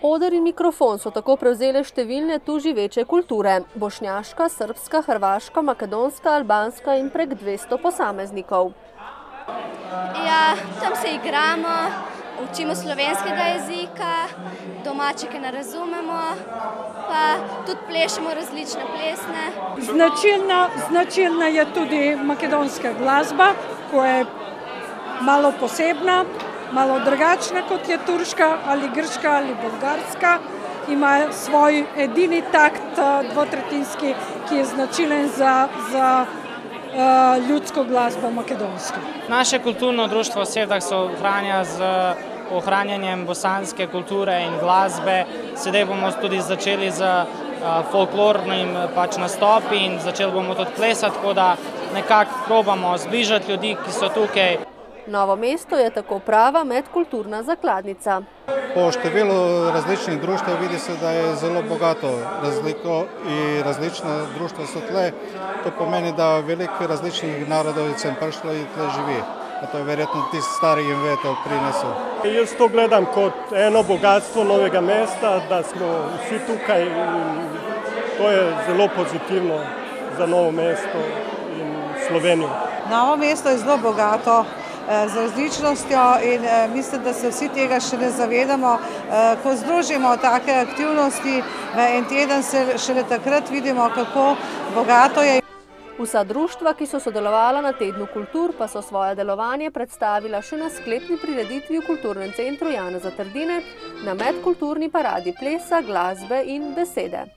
Oder in mikrofon so tako prevzele številne tu živeče kulture. Bošnjaška, srbska, hrvaška, makedonska, albanska in prek 200 posameznikov. Ja, tam se igramo, učimo slovenskega jezika, domačike ne razumemo, pa tudi plešemo različne plesne. Značilna je tudi makedonska glasba, koja je malo posebna, malo drugačna kot je turška ali grška ali bolgarska. Ima svoj edini takt dvotretinski, ki je značilen za ljudsko glasbo makedonsko. Naše kulturno društvo Sevdah se ohranja z ohranjanjem bosanske kulture in glasbe. Sedaj bomo tudi začeli z folklornim nastopi in začeli bomo tudi plesati, tako da nekako probamo zbližati ljudi, ki so tukaj. Novo mesto je tako prava medkulturna zakladnica. Po številu različnih društev vidi se, da je zelo bogato in različna društva so tle. To pomeni, da veliko različnih narodov je sem prišlo in tle živi. To je verjetno tisti stari in ve to prinesel. Jaz to gledam kot eno bogatstvo Novega mesta, da smo vsi tukaj in to je zelo pozitivno za Novo mesto in Slovenijo. Novo mesto je zelo bogato z različnostjo in mislim, da se vsi tega še ne zavedamo. Ko združimo take aktivnosti v en teden, se šele takrat vidimo, kako bogato je. Vsa društva, ki so sodelovala na Tednu kultur, pa so svoje delovanje predstavila še na sklepni prireditvi v Kulturnem centru Janeza Trdine na medkulturni paradi plesa, glasbe in besede.